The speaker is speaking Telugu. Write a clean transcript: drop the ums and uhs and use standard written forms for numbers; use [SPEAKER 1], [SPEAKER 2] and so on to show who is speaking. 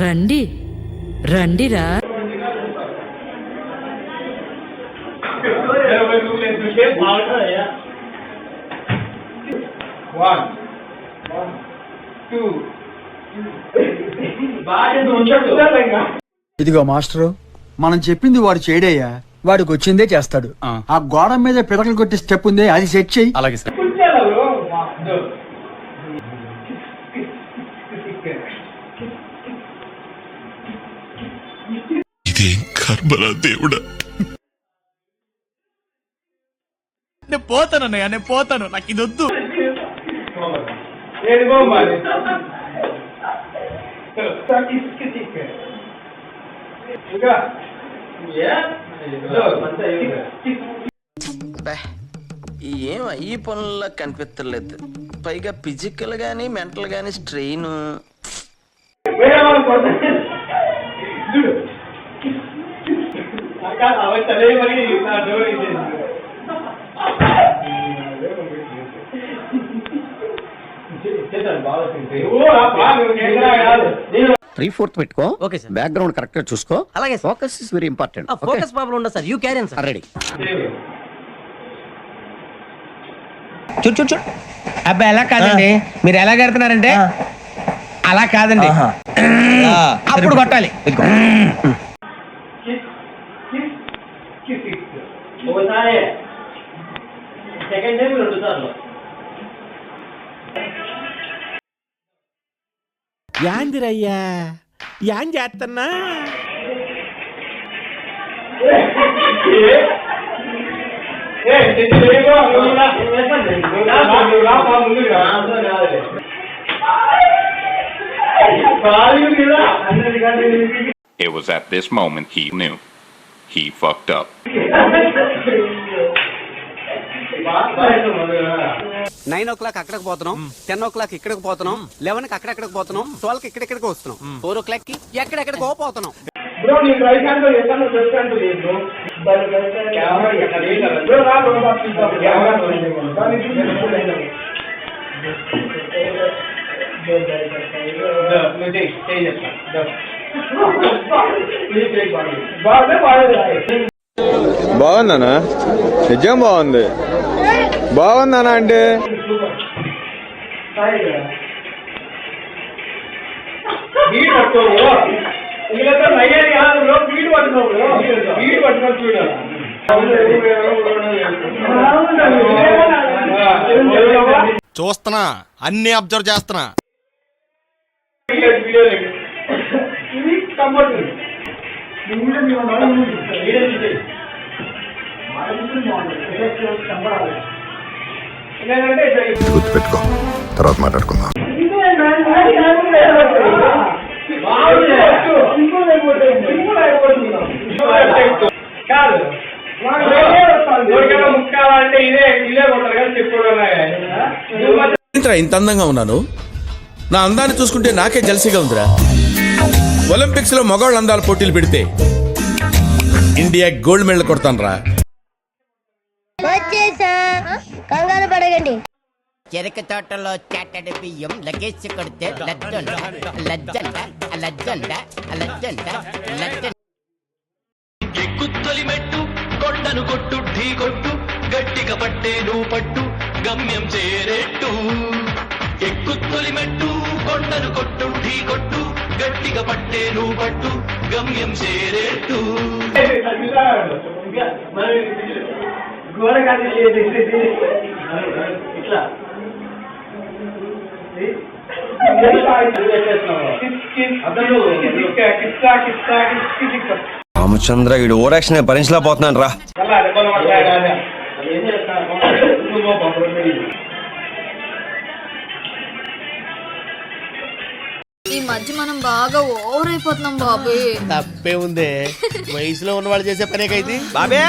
[SPEAKER 1] రండి రండిరా.
[SPEAKER 2] ఇదిగో మాస్టరు, మనం చెప్పింది వాడు చేయడయ్యా. వాడికి వచ్చిందే చేస్తాడు. ఆ గోడ మీద పిడకలు కొట్టి స్టెప్ ఉంది, అది సెట్ చెయ్యి.
[SPEAKER 3] అలాగే సార్.
[SPEAKER 4] ఇదేం కర్మరా దేవుడా.
[SPEAKER 3] నేను పోతాను అన్నయ్య, నేను పోతాను, నాకు ఇది వద్దు.
[SPEAKER 5] ఏం ఈ పనుల్లో కనిపించలేదు. పైగా ఫిజికల్ గానీ మెంటల్ గానీ స్ట్రెయిన్.
[SPEAKER 6] త్రీ-ఫోర్త్ పెట్టుకో.
[SPEAKER 7] Okay sir.
[SPEAKER 6] బ్యాక్గ్రౌండ్ కరెక్ట్ గా చూసుకో.
[SPEAKER 7] అలాగే sir.
[SPEAKER 6] Focus is very important.
[SPEAKER 7] Focus problem ఉండదు sir. You carry sir.
[SPEAKER 6] Ready.
[SPEAKER 8] చూడు చూడు చూడు. అబ్బా ఎలా కాదండి, మీరు ఎలా కడుతున్నారంటే అలా కాదండి, అప్పుడు కొట్టాలి.
[SPEAKER 9] యాందిరయ్యా యాం చేస్తున్నా?
[SPEAKER 4] It was at this moment he knew. He fucked up.
[SPEAKER 10] 9 o'clock అక్కడికి పోతున్నాం, 10 o'clock ఇక్కడికి పోతున్నాం, 11 కి అక్కడెక్కడికి పోతున్నాం, 12 కి ఇక్కడెక్కడికి వస్తున్నాం, 4 o'clock కి ఎక్కడెక్కడికో పోతున్నాం.
[SPEAKER 11] బాగుందనా? నిజం బాగుంది. బాగుందనా అంటే
[SPEAKER 9] చూస్తున్నా, అన్ని అబ్జర్వ్ చేస్తున్నా.
[SPEAKER 4] గుర్తుపెట్టుకో, తర్వాత మాట్లాడుకుందాం.
[SPEAKER 9] ఇంత అందంగా ఉన్నాను, నా అందాన్ని చూసుకుంటే నాకే జలసిగా ఉందిరా. ఒలింపిక్స్ లో మగవాళ్ళ అందాల పోటీలు పెడితే ఇండియా గోల్డ్ మెడల్ కొడతాను రా.
[SPEAKER 12] కంగారు పడగండి.
[SPEAKER 8] చెరక తోటలో చాటడి బియ్యం లగేజ్ కొడితే లజ్జంట లజ్జంట లజ్జంట లజ్జంట లజ్జంట.
[SPEAKER 5] ఎక్కుత్తొలి మెట్టు కొండను కొట్టు ఢీ కొట్టు గట్టిగా పట్టే నువ్వు పట్టు గమ్యం చేరేట్టు. ఎక్కుత్తొలి మెట్టు కొండను కొట్టు ఢీ కొట్టు గట్టిగా పట్టే నువ్వు పట్టు గమ్యం చేరేట్టు.
[SPEAKER 6] రామచంద్ర ఈడు ఓరాక్షన్ భరించలేకపోతున్నాను రా.
[SPEAKER 12] ఈ మధ్య మనం బాగా ఓవర్ అయిపోతున్నాం బాబు.
[SPEAKER 9] తప్పే ఉంది, వయసులో ఉన్న వాళ్ళు చేసే పనే కైతే బాబే.